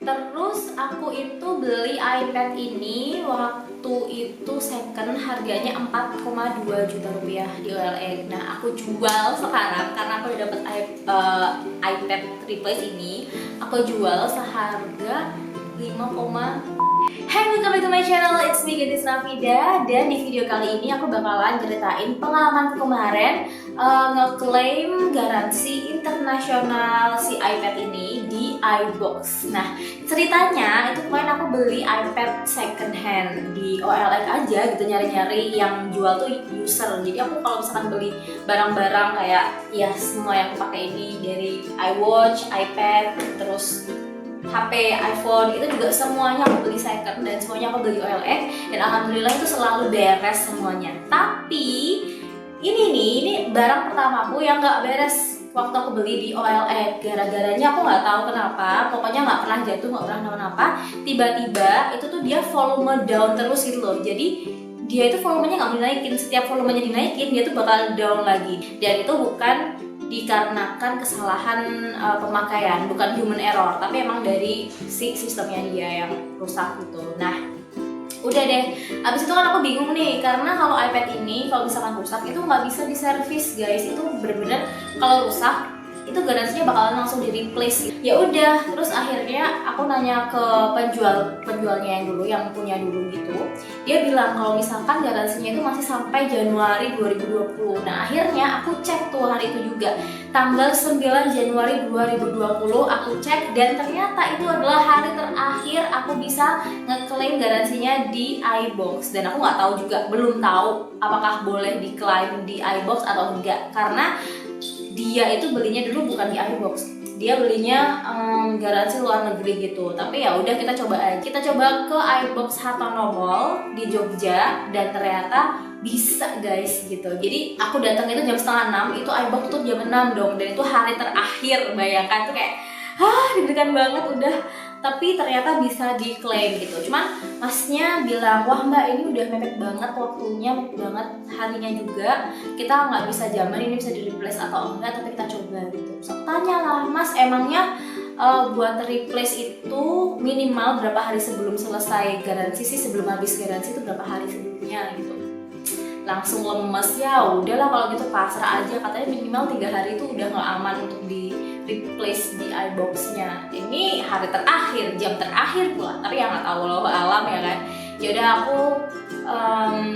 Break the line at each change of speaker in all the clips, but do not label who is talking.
Terus aku itu beli iPad ini waktu itu second harganya 4,2 juta rupiah di OLX. Nah aku jual sekarang karena aku udah dapet iPad replace ini. Aku jual seharga 5, Hai, welcome back to my channel, it's me Gendis Nafida. Dan di video kali ini aku bakalan ceritain pengalaman kemarin ngeklaim garansi internasional si iPad ini di iBox. Nah, ceritanya itu kemarin aku beli iPad second hand di OLX aja gitu, nyari-nyari yang jual tuh user. Jadi aku kalau misalkan beli barang-barang kayak ya semua yang aku pakai ini, dari iWatch, iPad, terus HP, iPhone, itu juga semuanya aku beli second dan semuanya aku beli OLX, dan alhamdulillah itu selalu beres semuanya. Tapi ini barang pertamaku yang nggak beres waktu aku beli di OLX. Gara-garanya aku nggak tahu kenapa, pokoknya nggak pernah jatuh, nggak pernah kenapa-napa. Tiba-tiba itu tuh dia volume down terus gitu loh. Jadi dia itu volumenya nggak dinaikin, setiap volumenya dinaikin dia tuh bakal down lagi. Dan itu bukan dikarenakan kesalahan pemakaian, bukan human error, tapi emang dari si sistemnya dia yang rusak gitu. Nah, udah deh, abis itu kan aku bingung nih, karena kalau iPad ini kalau misalkan rusak itu nggak bisa diservis guys, itu bener-bener kalau rusak itu garansinya bakalan langsung di replace. Ya udah, terus akhirnya aku nanya ke penjualnya yang dulu, yang punya dulu gitu. Dia bilang kalau misalkan garansinya itu masih sampai Januari 2020. Nah akhirnya aku cek tuh hari itu juga, tanggal 9 Januari 2020 aku cek, dan ternyata itu adalah hari terakhir aku bisa ngeklaim garansinya di iBox. Dan aku nggak tahu juga, belum tahu apakah boleh diklaim di iBox atau enggak, karena dia itu belinya dulu bukan di iBox, dia belinya garansi luar negeri gitu. Tapi ya udah, kita coba aja. Kita coba ke iBox Hartono Mall di Jogja, dan ternyata bisa guys gitu. Jadi aku datang itu jam setengah 6, itu iBox tutup jam 6 dong, dan itu hari terakhir. Bayangkan tuh kayak deg-degan banget udah, tapi ternyata bisa diklaim gitu. Cuman masnya bilang, wah mbak ini udah mepet banget waktunya, mepet banget harinya juga, kita nggak bisa jamin ini bisa di replace atau enggak, tapi kita coba gitu. So, tanya lah, mas emangnya buat replace itu minimal berapa hari sebelum selesai garansi sih, sebelum habis garansi itu berapa hari sebelumnya gitu. Langsung lemes, ya udahlah kalau gitu pasrah aja, katanya minimal 3 hari itu udah nggak aman untuk di replace di iBox-nya. Ini hari terakhir, jam terakhir pula, tapi ya nggak tahu loh alam ya kan. Ya udah aku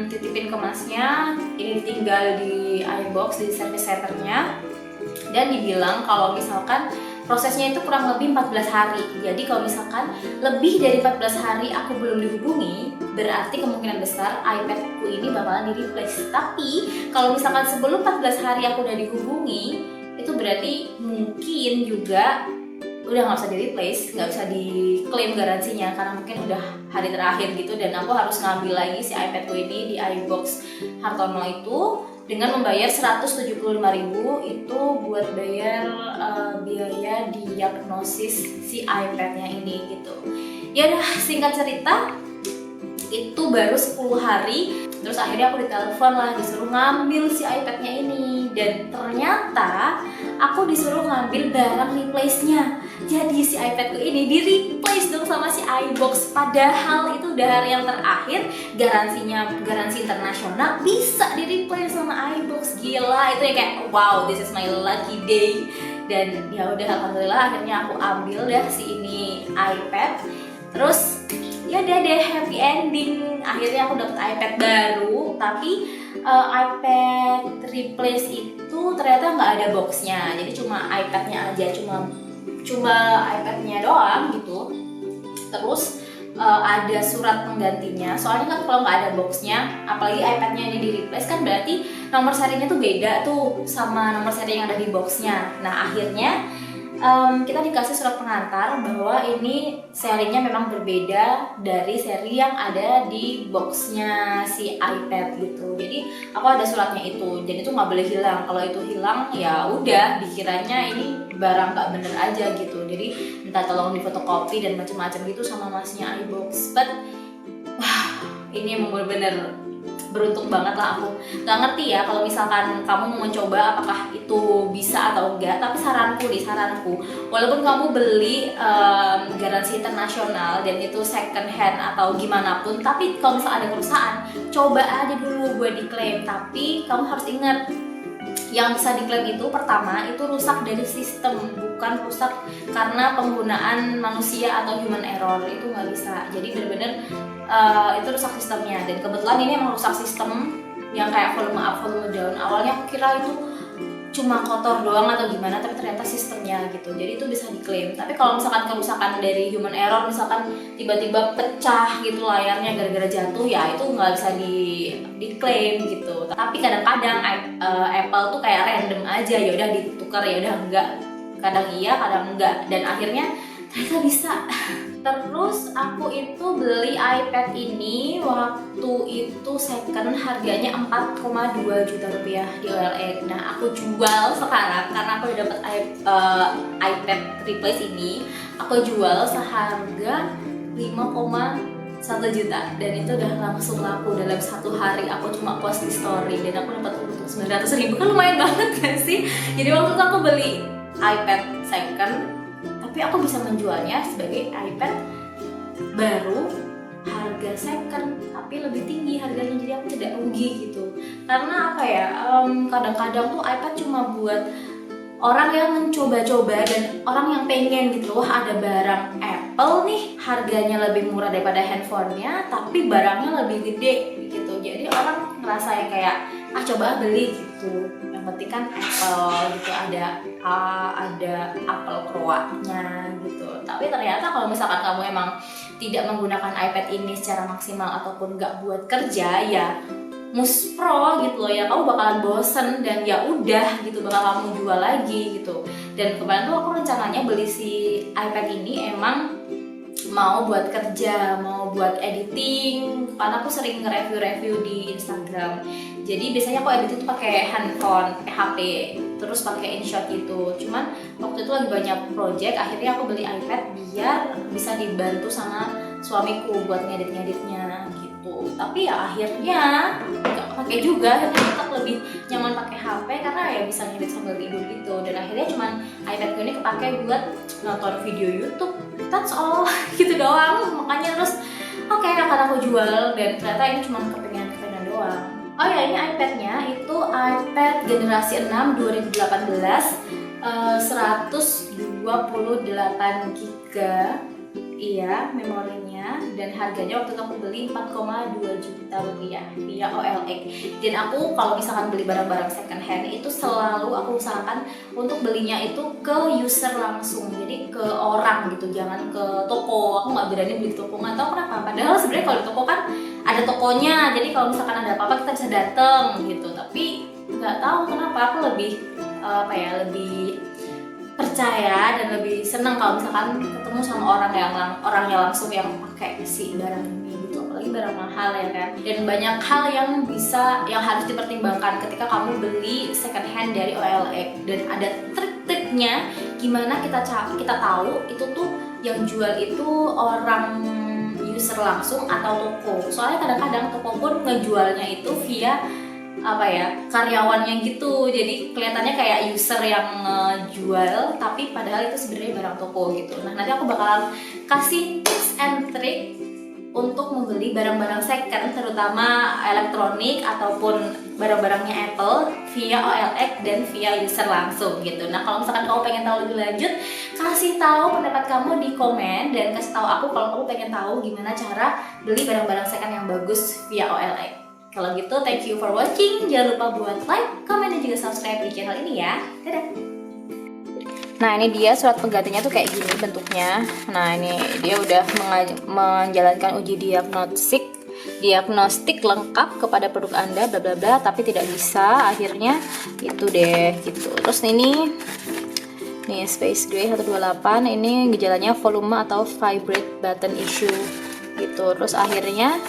titipin ke masnya, ini tinggal di iBox di service centernya, dan dibilang kalau misalkan prosesnya itu kurang lebih 14 hari. Jadi kalau misalkan lebih dari 14 hari aku belum dihubungi, berarti kemungkinan besar iPadku ini bakalan di replace. Tapi kalau misalkan sebelum 14 hari aku udah dihubungi, itu berarti mungkin juga udah nggak bisa di replace, nggak bisa diklaim garansinya, karena mungkin udah hari terakhir gitu. Dan aku harus ngambil lagi si iPadku ini di iBox Hartono itu dengan membayar 175.000 itu buat bayar biaya diagnosis si iPadnya ini gitu. Ya udah, singkat cerita itu baru 10 hari, terus akhirnya aku ditelepon lah, disuruh ngambil si iPadnya ini, dan ternyata aku disuruh ngambil barang replace-nya. Jadi si iPadku ini di-replace dong sama si iBox, padahal itu udah hari yang terakhir garansinya, garansi internasional, bisa di-replace sama iBox. Gila, itu ya kayak wow, this is my lucky day. Dan ya udah, alhamdulillah akhirnya aku ambil dah si ini iPad. Terus ya udah deh, happy ending. Akhirnya aku dapet iPad baru, tapi iPad replace itu ternyata nggak ada boxnya. Jadi cuma iPadnya aja, cuma iPadnya doang gitu. Terus ada surat penggantinya. Soalnya kan kalau nggak ada boxnya, apalagi iPadnya ini di replace, kan berarti nomor serinya tuh beda tuh sama nomor seri yang ada di boxnya. Nah akhirnya kita dikasih surat pengantar bahwa ini serinya memang berbeda dari seri yang ada di boxnya si iPad gitu. Jadi aku ada suratnya itu, jadi itu nggak boleh hilang. Kalau itu hilang ya udah, dikiranya ini barang nggak bener aja gitu. Jadi minta tolong difotokopi dan macam-macam gitu sama masnya iBox. But wah, ini emang bener-bener beruntung banget lah aku. Gak ngerti ya kalau misalkan kamu mau mencoba apakah itu bisa atau enggak, tapi saranku, walaupun kamu beli garansi internasional dan itu second hand atau gimana pun, tapi kalau misalkan ada kerusakan, coba aja dulu buat diklaim. Tapi kamu harus ingat, yang bisa diklaim itu pertama itu rusak dari sistem, bukan rusak karena penggunaan manusia atau human error, itu nggak bisa. Jadi benar-benar itu rusak sistemnya, dan kebetulan ini emang rusak sistem yang kayak volume up volume down. Awalnya aku kira itu cuma kotor doang atau gimana, tapi ternyata sistemnya gitu, jadi itu bisa diklaim. Tapi kalau misalkan kerusakan dari human error, misalkan tiba-tiba pecah gitu layarnya gara-gara jatuh, ya itu nggak bisa diklaim gitu. Tapi kadang-kadang Apple tuh kayak random aja, ya udah ditukar, ya udah enggak, kadang iya kadang enggak, dan akhirnya ternyata bisa. Terus aku itu beli iPad ini waktu itu second, harganya 4,2 juta rupiah di OLX. Nah aku jual sekarang karena aku udah dapet iPad replace ini, aku jual seharga 5,1 juta, dan itu udah langsung laku dalam 1 hari. Aku cuma post di story dan aku dapat untung 900.000, kan lumayan banget kan sih. Jadi waktu itu aku beli iPad second, tapi aku bisa menjualnya sebagai iPad baru harga second tapi lebih tinggi harganya, jadi aku tidak rugi gitu. Karena apa ya, kadang-kadang tuh iPad cuma buat orang yang mencoba-coba dan orang yang pengen gitu, wah ada barang Apple nih harganya lebih murah daripada handphonenya tapi barangnya lebih gede gitu. Jadi orang ngerasa yang kayak coba beli gitu, yang penting kan Apple gitu, ada Apple Pro-nya gitu. Tapi ternyata kalau misalkan kamu emang tidak menggunakan iPad ini secara maksimal ataupun nggak buat kerja, ya muspro gitu loh ya, kamu bakalan bosen dan ya udah gitu, bakal kamu jual lagi gitu. Dan kemarin tuh aku rencananya beli si iPad ini emang mau buat kerja, mau buat editing, karena aku sering nge-review di Instagram. Jadi biasanya aku editing tuh pakai handphone, HP, terus pakai InShot gitu. Cuman waktu itu lagi banyak project, akhirnya aku beli iPad biar bisa dibantu sama suamiku buat ngedit-ngeditnya gitu. Tapi ya akhirnya nggak pakai juga, akhirnya tetap lebih nyaman pakai HP karena ya bisa ngedit sambil tidur gitu. Dan akhirnya cuman iPadku ini kepake buat nonton video YouTube, that's all gitu doang. Makanya terus oke, akan aku jual, dan ternyata ini cuma kepengen doang. Oh ya, ini iPadnya itu iPad generasi 6 2018, 128 GB, iya memorinya, dan harganya waktu itu aku beli 4,2 juta rupiah via OLX. Dan aku kalau misalkan beli barang-barang second hand itu selalu aku usahakan untuk belinya itu ke user langsung, jadi ke orang gitu, jangan ke toko. Aku nggak berani beli toko, nggak tahu kenapa, padahal sebenarnya kalau di toko kan ada tokonya, jadi kalau misalkan ada apa-apa kita bisa dateng gitu. Tapi nggak tahu kenapa aku lebih lebih percaya dan lebih senang kalau misalkan ketemu sama orangnya langsung yang pakai si barang ini gitu, apalagi barang mahal ya kan. Dan banyak hal yang harus dipertimbangkan ketika kamu beli second hand dari OLX, dan ada trik-triknya gimana kita tahu itu tuh yang jual itu orang user langsung atau toko. Soalnya kadang-kadang toko pun ngejualnya itu via karyawannya gitu, jadi kelihatannya kayak user yang ngejual tapi padahal itu sebenarnya barang toko gitu. Nah nanti aku bakalan kasih tips and trick untuk membeli barang-barang second, terutama elektronik ataupun barang-barangnya Apple via OLX dan via user langsung gitu. Nah kalau misalkan kamu pengen tahu lebih lanjut, kasih tahu pendapat kamu di komen, dan kasih tahu aku kalau kamu pengen tahu gimana cara beli barang-barang second yang bagus via OLX. Kalau gitu, thank you for watching. Jangan lupa buat like, comment, dan juga subscribe di channel ini ya. Dadah! Nah ini dia surat penggantinya tuh kayak gini bentuknya. Nah ini dia udah menjalankan uji diagnostik lengkap kepada produk Anda, bla bla bla, tapi tidak bisa. Akhirnya itu deh gitu. Terus ini nih Space Gray 128, ini gejalanya volume atau vibrate button issue gitu. Terus akhirnya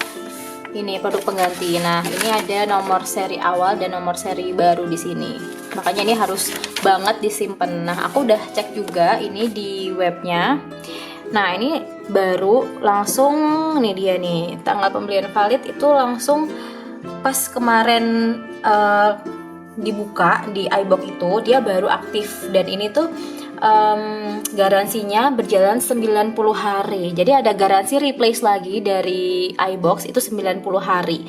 ini produk pengganti. Nah, ini ada nomor seri awal dan nomor seri baru di sini. Makanya ini harus banget disimpan. Nah, aku udah cek juga ini di webnya. Nah, ini baru langsung nih dia nih. Tanggal pembelian valid itu langsung pas kemarin dibuka di iBox itu dia baru aktif, dan ini tuh garansinya berjalan 90 hari. Jadi ada garansi replace lagi dari iBox itu 90 hari.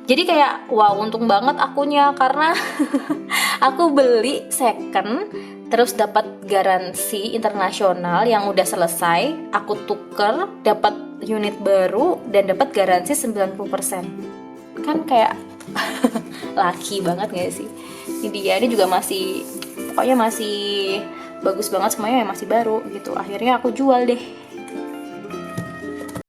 Jadi kayak wow, untung banget akunya karena aku beli second terus dapat garansi internasional yang udah selesai, aku tuker dapat unit baru dan dapat garansi 90%. Kan kayak laki banget gak sih? Ini dia, ini juga masih, pokoknya masih bagus banget semuanya, masih baru gitu. Akhirnya aku jual deh.